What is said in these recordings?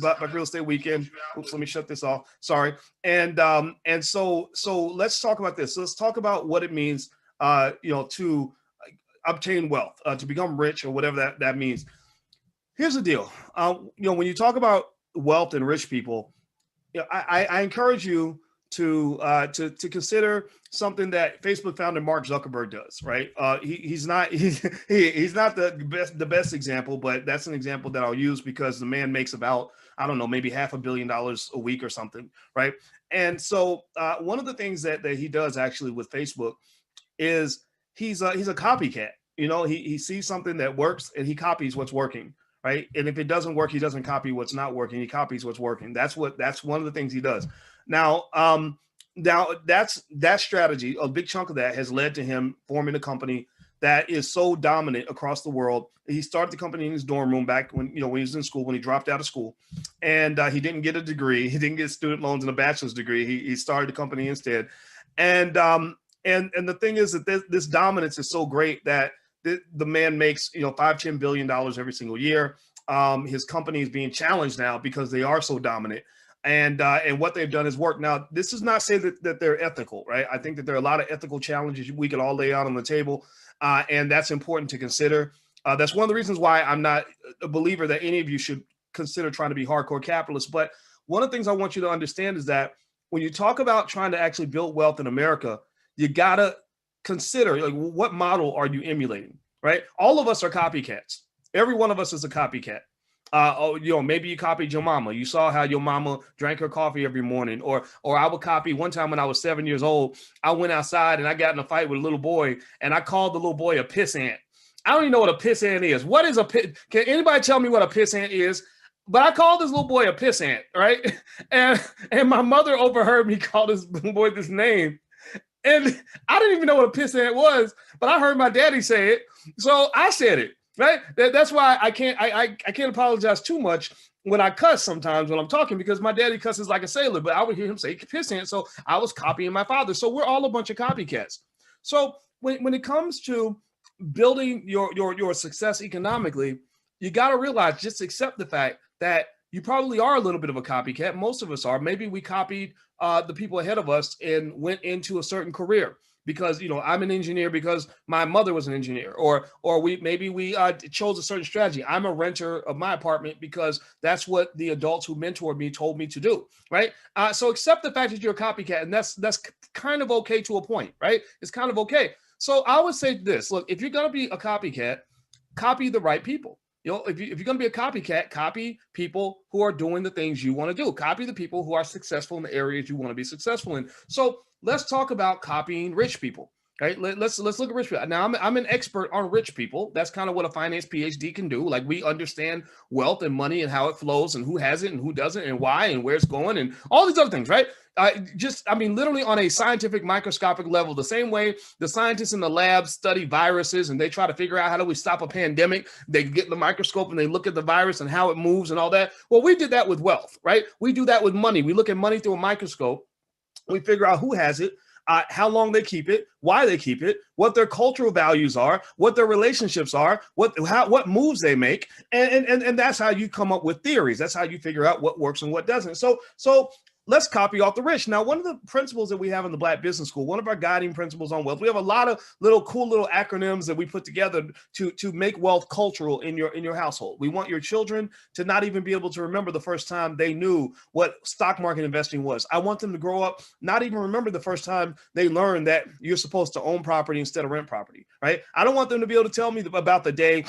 Black Real Estate Weekend. Oops, let me shut this off. Sorry. And so let's talk about this. So let's talk about what it means, to obtain wealth, to become rich, or whatever that means. Here's the deal. When you talk about wealth and rich people, I encourage you to consider something that Facebook founder Mark Zuckerberg does. Right? He's not the best example, but that's an example that I'll use because the man makes about, I don't know, maybe $500 million a week or something. Right? And so one of the things that he does actually with Facebook is he's a copycat. He sees something that works and he copies what's working. Right. And if it doesn't work, he doesn't copy what's not working. He copies what's working. That's one of the things he does. Now that strategy, a big chunk of that has led to him forming a company that is so dominant across the world. He started the company in his dorm room back when he was in school, when he dropped out of school, and he didn't get a degree. He didn't get student loans and a bachelor's degree. He started the company instead. And the thing is that this dominance is so great that the man makes $5-10 billion every single year. His company is being challenged now because they are so dominant, and what they've done is work. Now, this does not say that they're ethical, right? I think that there are a lot of ethical challenges we could all lay out on the table, and that's important to consider. That's one of the reasons why I'm not a believer that any of you should consider trying to be hardcore capitalists. But one of the things I want you to understand is that when you talk about trying to actually build wealth in America, you gotta consider, like, what model are you emulating, right? All of us are copycats. Every one of us is a copycat. Maybe you copied your mama. You saw how your mama drank her coffee every morning, or I would copy. One time when I was 7 years old, I went outside and I got in a fight with a little boy, and I called the little boy a pissant. I don't even know what a pissant is. What is a piss? Can anybody tell me what a pissant is? But I called this little boy a pissant, right? And my mother overheard me call this boy this name. And I didn't even know what a pissant was, but I heard my daddy say it, so I said it, right? That's why I can't apologize too much when I cuss sometimes when I'm talking, because my daddy cusses like a sailor, but I would hear him say pissant, so I was copying my father. So we're all a bunch of copycats. So when it comes to building your success economically, you got to realize, just accept the fact that you probably are a little bit of a copycat. Most of us are. Maybe we copied the people ahead of us and went into a certain career because, I'm an engineer because my mother was an engineer, or we chose a certain strategy. I'm a renter of my apartment because that's what the adults who mentored me told me to do, right? So accept the fact that you're a copycat, and that's kind of okay to a point, right? It's kind of okay. So I would say this: look, if you're going to be a copycat, copy the right people. If you're going to be a copycat, copy people who are doing the things you want to do. Copy the people who are successful in the areas you want to be successful in. So let's talk about copying rich people, right? Let's look at rich people. Now, I'm an expert on rich people. That's kind of what a finance PhD can do. Like, we understand wealth and money and how it flows and who has it and who doesn't and why and where it's going and all these other things, right? Literally on a scientific microscopic level, the same way the scientists in the lab study viruses and they try to figure out how do we stop a pandemic. They get the microscope and they look at the virus and how it moves and all that. Well, we did that with wealth, right? We do that with money. We look at money through a microscope. We figure out who has it, how long they keep it, why they keep it, what their cultural values are, what their relationships are, what moves they make, and that's how you come up with theories. That's how you figure out what works and what doesn't. So let's copy off the rich. Now, one of the principles that we have in the Black Business School, one of our guiding principles on wealth, we have a lot of cool little acronyms that we put together to make wealth cultural in your household. We want your children to not even be able to remember the first time they knew what stock market investing was. I want them to grow up not even remember the first time they learned that you're supposed to own property instead of rent property, right? I don't want them to be able to tell me about the day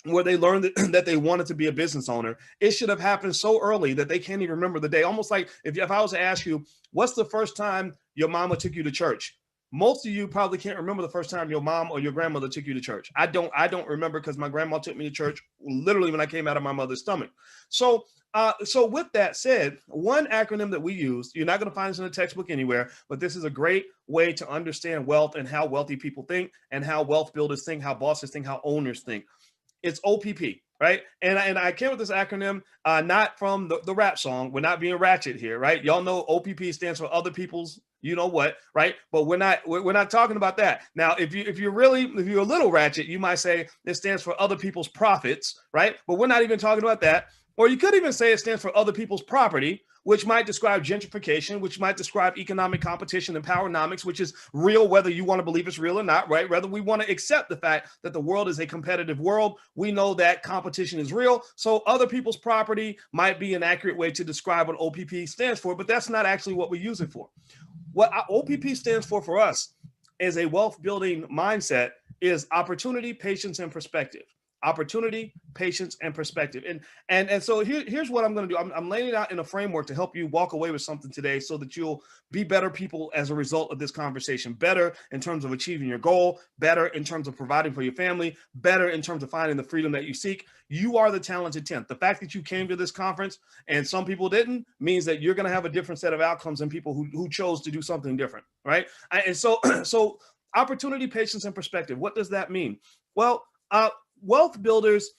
where they learned that they wanted to be a business owner. It should have happened so early that they can't even remember the day. Almost like if I was to ask you, what's the first time your mama took you to church? Most of you probably can't remember the first time your mom or your grandmother took you to church. I don't remember, because my grandma took me to church literally when I came out of my mother's stomach. So with that said, one acronym that we use, you're not going to find this in a textbook anywhere, but this is a great way to understand wealth and how wealthy people think and how wealth builders think, how bosses think, how owners think. It's OPP, right? And I came with this acronym not from the rap song. We're not being ratchet here, right? Y'all know OPP stands for other people's, you know what, right? But we're not talking about that. Now, if you're a little ratchet, you might say it stands for other people's profits, right? But we're not even talking about that. Or you could even say it stands for other people's property, which might describe gentrification, which might describe economic competition and powernomics, which is real, whether you want to believe it's real or not, right? Whether we want to accept the fact that the world is a competitive world, we know that competition is real. So other people's property might be an accurate way to describe what OPP stands for, but that's not actually what we use it for. What OPP stands for us as a wealth building mindset is opportunity, patience, and perspective. Opportunity, patience, and perspective. And so here's what I'm going to do. I'm laying it out in a framework to help you walk away with something today so that you'll be better people as a result of this conversation. Better in terms of achieving your goal, better in terms of providing for your family, better in terms of finding the freedom that you seek. You are the talented 10th. The fact that you came to this conference and some people didn't means that you're going to have a different set of outcomes than people who chose to do something different, right? And so opportunity, patience, and perspective. What does that mean? Well, wealth builders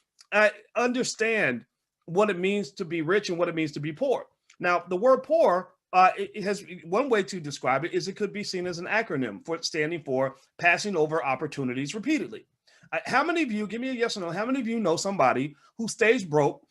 understand what it means to be rich and what it means to be poor. Now, the word poor, it has one way to describe it is it could be seen as an acronym for standing for passing over opportunities repeatedly. How many of you, give me a yes or no, how many of you know somebody who stays broke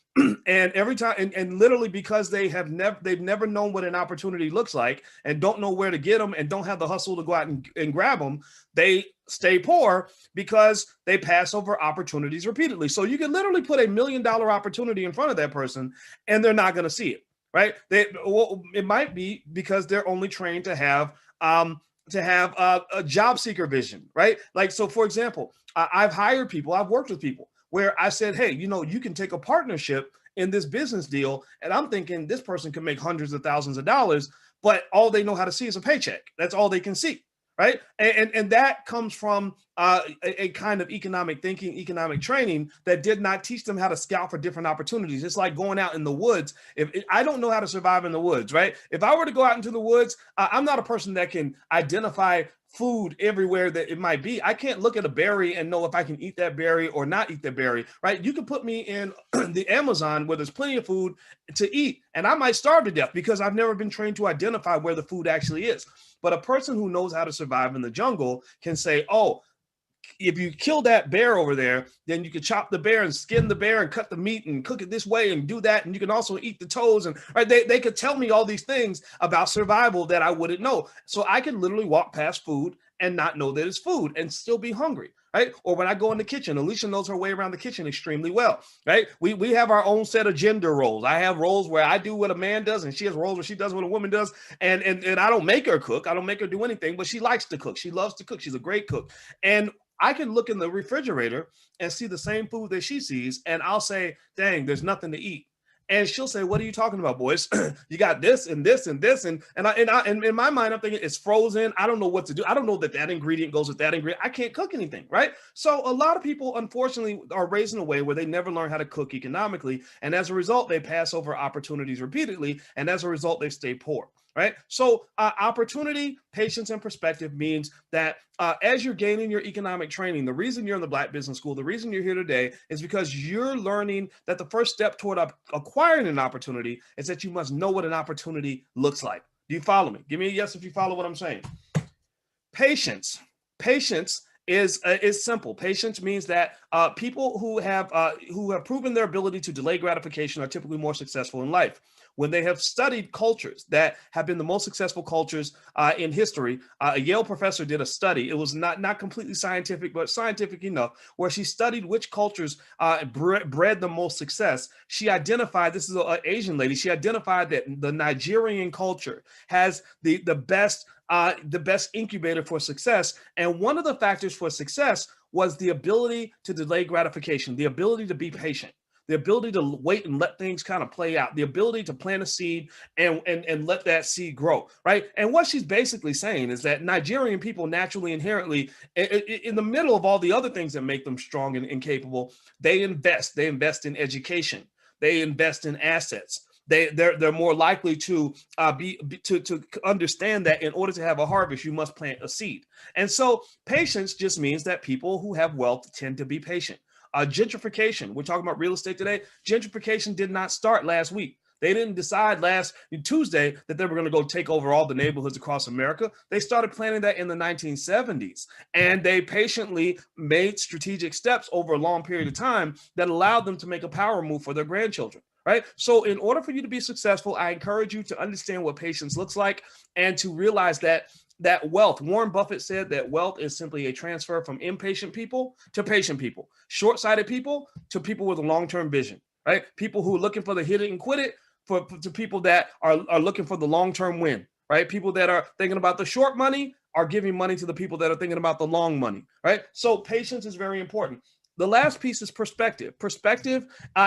and every time and literally because they've never known what an opportunity looks like and don't know where to get them and don't have the hustle to go out and grab them, they stay poor because they pass over opportunities repeatedly. So you can literally put $1 million opportunity in front of that person and they're not going to see it, right? It might be because they're only trained to have a job seeker vision, right? Like, so for example, I've hired people, I've worked with people where I said, hey, you can take a partnership in this business deal. And I'm thinking this person can make hundreds of thousands of dollars, but all they know how to see is a paycheck. That's all they can see, right? And that comes from a kind of economic thinking, economic training that did not teach them how to scout for different opportunities. It's like going out in the woods. If I don't know how to survive in the woods, right? If I were to go out into the woods, I'm not a person that can identify food everywhere that it might be. I can't look at a berry and know if I can eat that berry or not eat that berry, right? You can put me in the Amazon where there's plenty of food to eat and I might starve to death because I've never been trained to identify where the food actually is. But a person who knows how to survive in the jungle can say, oh, if you kill that bear over there, then you can chop the bear and skin the bear and cut the meat and cook it this way and do that. And you can also eat the toes. And right, they could tell me all these things about survival that I wouldn't know. So I can literally walk past food and not know that it's food and still be hungry. Right. Or when I go in the kitchen, Alicia knows her way around the kitchen extremely well. Right. We have our own set of gender roles. I have roles where I do what a man does and she has roles where she does what a woman does. And I don't make her cook. I don't make her do anything, but she likes to cook. She loves to cook. She's a great cook. And I can look in the refrigerator and see the same food that she sees. And I'll say, dang, there's nothing to eat. And she'll say, what are you talking about, Boyce? You got this and this and this. And in my mind, I'm thinking it's frozen. I don't know what to do. I don't know that ingredient goes with that ingredient. I can't cook anything, right? So a lot of people, unfortunately, are raised in a way where they never learn how to cook economically. And as a result, they pass over opportunities repeatedly. And as a result, they stay poor. Right. So opportunity, patience, and perspective means that as you're gaining your economic training, the reason you're in the Black Business School, the reason you're here today is because you're learning that the first step toward acquiring an opportunity is that you must know what an opportunity looks like. Do you follow me? Give me a yes if you follow what I'm saying. Patience is simple. Patience means that people who have proven their ability to delay gratification are typically more successful in life. When they have studied cultures that have been the most successful cultures in history, a Yale professor did a study. It was not completely scientific, but scientific enough, where she studied which cultures bred the most success. She identified, this is an Asian lady, she identified that the Nigerian culture has the best incubator for success. And one of the factors for success was the ability to delay gratification, the ability to be patient, the ability to wait and let things kind of play out, the ability to plant a seed and let that seed grow, right? And what she's basically saying is that Nigerian people naturally, inherently, in the middle of all the other things that make them strong and capable, they invest in education, they invest in assets. They're more likely to to understand that in order to have a harvest, you must plant a seed. And so patience just means that people who have wealth tend to be patient. Gentrification, we're talking about real estate today. Gentrification did not start last week. They didn't decide last Tuesday that they were going to go take over all the neighborhoods across America. They started planning that in the 1970s, and they patiently made strategic steps over a long period of time that allowed them to make a power move for their grandchildren. right? So in order for you to be successful, I encourage you to understand what patience looks like and to realize that wealth, Warren Buffett said that wealth is simply a transfer from impatient people to patient people, short-sighted people to people with a long-term vision, right? People who are looking for the hit it and quit it to people that are looking for the long-term win, right? People that are thinking about the short money are giving money to the people that are thinking about the long money, right? So patience is very important. The last piece is perspective. Perspective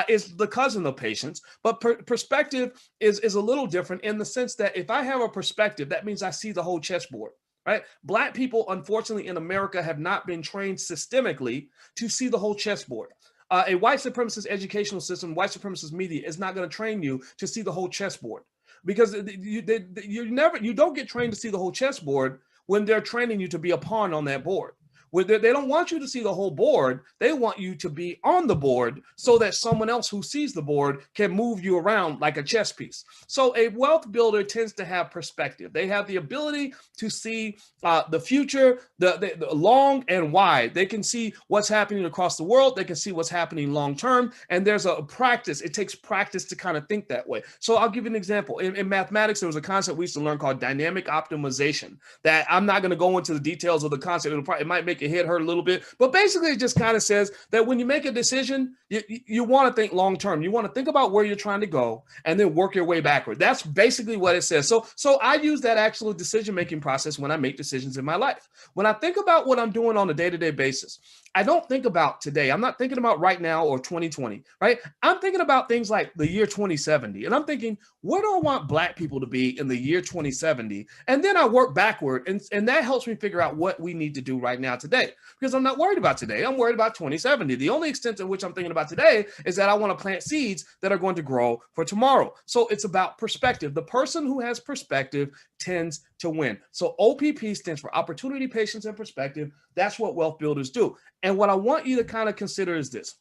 is the cousin of patience, but perspective is a little different in the sense that if I have a perspective, that means I see the whole chessboard, right? Black people, unfortunately, in America have not been trained systemically to see the whole chessboard. A white supremacist educational system, white supremacist media is not going to train you to see the whole chessboard because you don't get trained to see the whole chessboard when they're training you to be a pawn on that board. They don't want you to see the whole board. They want you to be on the board so that someone else who sees the board can move you around like a chess piece. So a wealth builder tends to have perspective. They have the ability to see the future, the long and wide. They can see what's happening across the world. They can see what's happening long term. And there's a practice. It takes practice to kind of think that way. So I'll give you an example. In mathematics, there was a concept we used to learn called dynamic optimization that I'm not going to go into the details of the concept. It might make your head hurt a little bit, but basically it just kind of says that when you make a decision, you want to think long term. You want to think about where you're trying to go and then work your way backward. That's basically what it says. So I use that actual decision making process when I make decisions in my life. When I think about what I'm doing on a day-to-day basis, I don't think about today. I'm not thinking about right now or 2020, right? I'm thinking about things like the year 2070. And I'm thinking, where do I want Black people to be in the year 2070? And then I work backward. And that helps me figure out what we need to do right now today. Because I'm not worried about today. I'm worried about 2070. The only extent to which I'm thinking about today is that I want to plant seeds that are going to grow for tomorrow. So it's about perspective. The person who has perspective tends to win. So OPP stands for opportunity, patience, and perspective. That's what wealth builders do. And what I want you to kind of consider is this.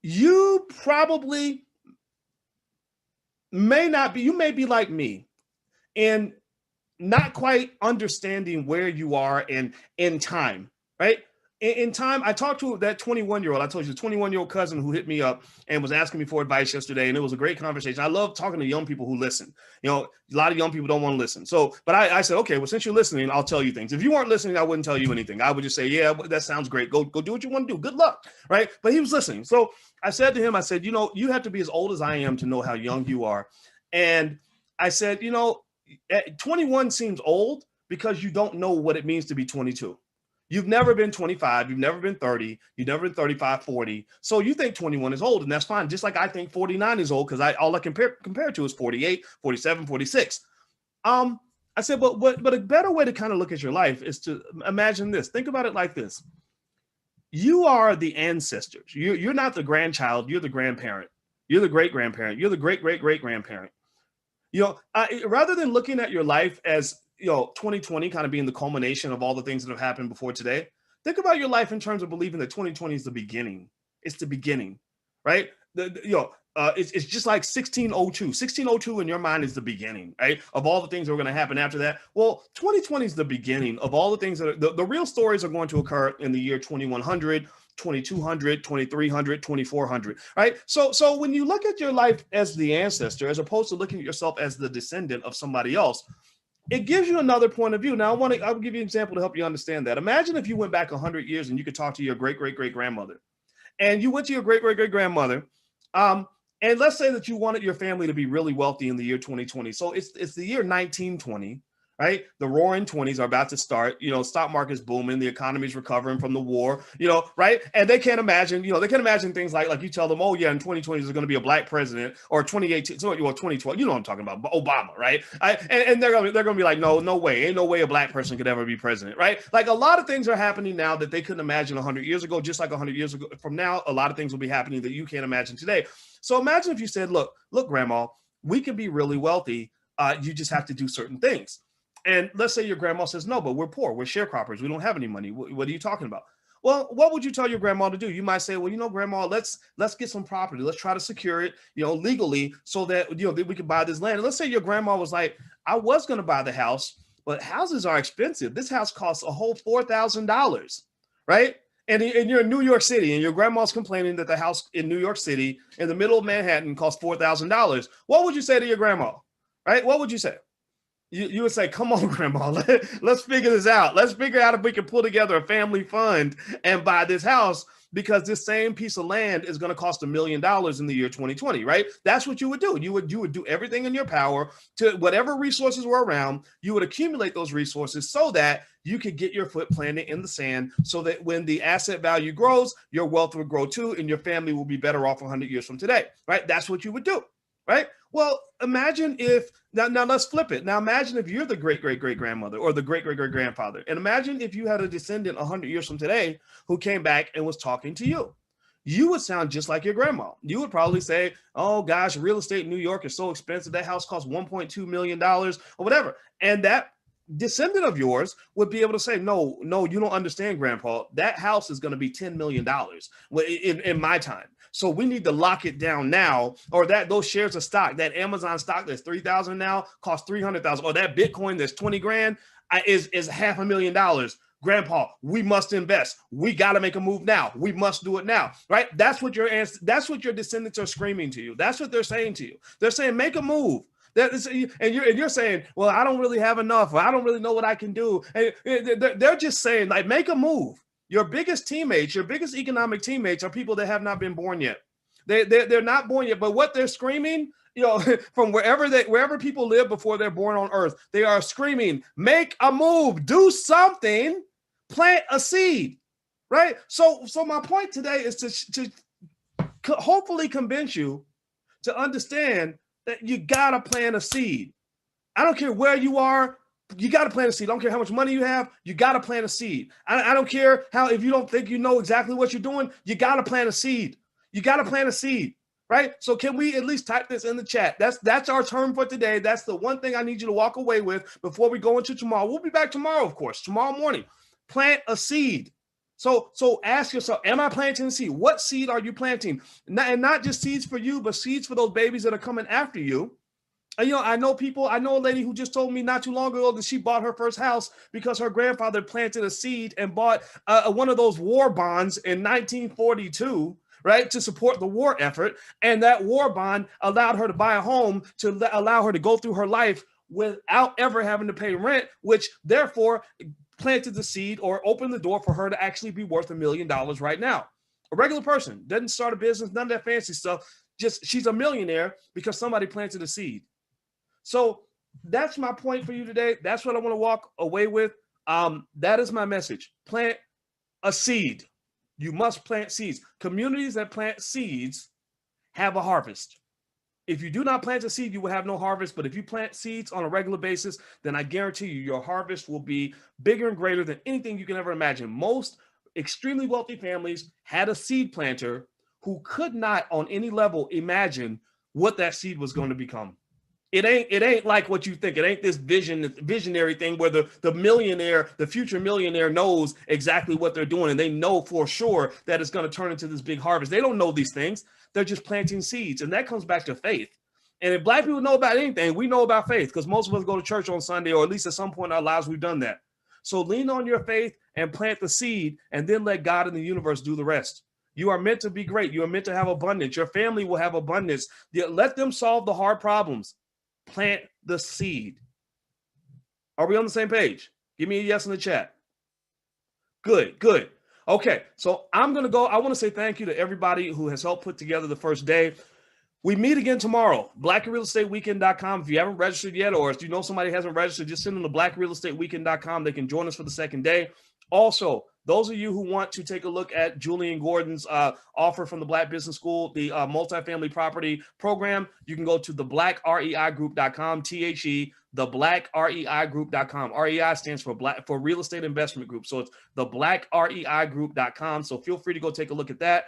You probably you may be like me and not quite understanding where you are in time, right? In time, I talked to that 21-year-old. I told you the 21-year-old cousin who hit me up and was asking me for advice yesterday, and it was a great conversation. I love talking to young people who listen. You know, a lot of young people don't want to listen. But I said, okay, well, since you're listening, I'll tell you things. If you weren't listening, I wouldn't tell you anything. I would just say, yeah, that sounds great. Go do what you want to do. Good luck, right? But he was listening. So I said to him, I said, you have to be as old as I am to know how young you are. And I said, 21 seems old because you don't know what it means to be 22. You've never been 25. You've never been 30. You've never been 35, 40. So you think 21 is old, and that's fine. Just like I think 49 is old because all I compare to is 48, 47, 46. I said, but a better way to kind of look at your life is to imagine this. Think about it like this. You are the ancestors. You're not the grandchild. You're the grandparent. You're the great-grandparent. You're the great-great-great-grandparent. Rather than looking at your life as 2020 kind of being the culmination of all the things that have happened before today, think about your life in terms of believing that 2020 is the beginning. It's the beginning, right? It's just like 1602. 1602 in your mind is the beginning, right? Of all the things that are going to happen after that. Well, 2020 is the beginning of all the things that the real stories are going to occur in the year 2100, 2200, 2300, 2400, right? So when you look at your life as the ancestor, as opposed to looking at yourself as the descendant of somebody else, it gives you another point of view. Now, I'll give you an example to help you understand that. Imagine if you went back 100 years and you could talk to your great-great-great-grandmother. And you went to your great-great-great-grandmother, and let's say that you wanted your family to be really wealthy in the year 2020. So it's the year 1920, right? The roaring 20s are about to start. Stock market's booming. The economy's recovering from the war, right? And they can't imagine, things like you tell them, oh, yeah, in 2020, there's going to be a Black president, or 2018, or 2012, you know what I'm talking about, Obama, right? And they're going to be like, no way. Ain't no way a Black person could ever be president, right? Like a lot of things are happening now that they couldn't imagine 100 years ago, just like 100 years ago from now, a lot of things will be happening that you can't imagine today. So imagine if you said, look, Grandma, we can be really wealthy. You just have to do certain things. And let's say your grandma says, no, but we're poor. We're sharecroppers. We don't have any money. What are you talking about? Well, what would you tell your grandma to do? You might say, well, Grandma, let's get some property. Let's try to secure it, legally so that, that we can buy this land. And let's say your grandma was like, I was going to buy the house, but houses are expensive. This house costs a whole $4,000, right? and you're in New York City, and your grandma's complaining that the house in New York City in the middle of Manhattan costs $4,000, what would you say to your grandma? Right? What would you say? You would say, come on, grandma, let's figure this out. Let's figure out if we can pull together a family fund and buy this house, because this same piece of land is going to cost $1 million in the year 2020, right? That's what you would do. You would do everything in your power to whatever resources were around. You would accumulate those resources so that you could get your foot planted in the sand, so that when the asset value grows, your wealth will grow too, and your family will be better off 100 years from today, right? That's what you would do, right? Well, imagine if, now let's flip it. Now imagine if you're the great-great-great-grandmother or the great-great-great-grandfather, and imagine if you had a descendant 100 years from today who came back and was talking to you. You would sound just like your grandma. You would probably say, oh gosh, real estate in New York is so expensive. That house costs $1.2 million or whatever. And that descendant of yours would be able to say, no, you don't understand, Grandpa. That house is going to be $10 million in my time. So we need to lock it down now, or that those shares of stock, that Amazon stock that's 3,000 now costs 300,000, or that Bitcoin that's 20 grand is $500,000. Grandpa, we must invest. We got to make a move now. We must do it now, right? That's what your descendants are screaming to you. That's what they're saying to you. They're saying, make a move. And you're saying, well, I don't really have enough, or I don't really know what I can do. And they're just saying, like, make a move. Your biggest teammates, your biggest economic teammates are people that have not been born yet. They're not born yet, but what they're screaming, from wherever people live before they're born on earth, they are screaming, make a move, do something, plant a seed, right? So my point today is to hopefully convince you to understand that you got to plant a seed. I don't care where you are. You got to plant a seed. I don't care how much money you have. You got to plant a seed. I don't care if you don't think you know exactly what you're doing, you got to plant a seed. You got to plant a seed, right? So can we at least type this in the chat? That's our term for today. That's the one thing I need you to walk away with before we go into tomorrow. We'll be back tomorrow, of course, tomorrow morning. Plant a seed. So ask yourself, am I planting a seed? What seed are you planting? And not just seeds for you, but seeds for those babies that are coming after you. And, I know a lady who just told me not too long ago that she bought her first house because her grandfather planted a seed and bought one of those war bonds in 1942, right, to support the war effort. And that war bond allowed her to buy a home to allow her to go through her life without ever having to pay rent, which therefore planted the seed or opened the door for her to actually be worth $1 million right now. A regular person doesn't start a business, none of that fancy stuff. Just she's a millionaire because somebody planted a seed. So that's my point for you today. That's what I want to walk away with. That is my message. Plant a seed. You must plant seeds. Communities that plant seeds have a harvest. If you do not plant a seed, you will have no harvest. But if you plant seeds on a regular basis, then I guarantee you your harvest will be bigger and greater than anything you can ever imagine. Most extremely wealthy families had a seed planter who could not on any level imagine what that seed was going to become. It ain't like what you think. It ain't this visionary thing where the future millionaire knows exactly what they're doing and they know for sure that it's going to turn into this big harvest. They don't know these things. They're just planting seeds. And that comes back to faith. And if Black people know about anything, we know about faith because most of us go to church on Sunday, or at least at some point in our lives, we've done that. So lean on your faith and plant the seed and then let God and the universe do the rest. You are meant to be great. You are meant to have abundance. Your family will have abundance. Let them solve the hard problems. Plant the seed. Are we on the same page? Give me a yes in the chat. Good. Okay, so I'm going to go. I want to say thank you to everybody who has helped put together the first day. We meet again tomorrow, BlackRealEstateWeekend.com. If you haven't registered yet, or if you know somebody hasn't registered, just send them to BlackRealEstateWeekend.com. They can join us for the second day. Also, those of you who want to take a look at Julian Gordon's offer from the Black Business School, the multifamily property program, you can go to theblackreigroup.com, THE, theblackreigroup.com. REI stands for Real Estate Investment Group. So it's theblackreigroup.com. So feel free to go take a look at that.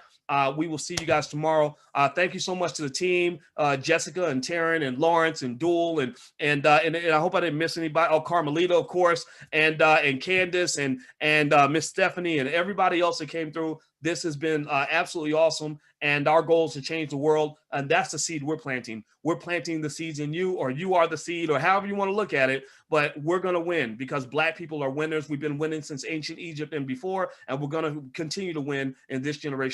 We will see you guys tomorrow. Thank you so much to the team, Jessica and Taryn and Lawrence and Duel and I hope I didn't miss anybody. Oh, Carmelita, of course, and Candace and Miss Stephanie and everybody else that came through. This has been absolutely awesome. And our goal is to change the world. And that's the seed we're planting. We're planting the seeds in you, or you are the seed, or however you want to look at it. But we're going to win because Black people are winners. We've been winning since ancient Egypt and before, and we're going to continue to win in this generation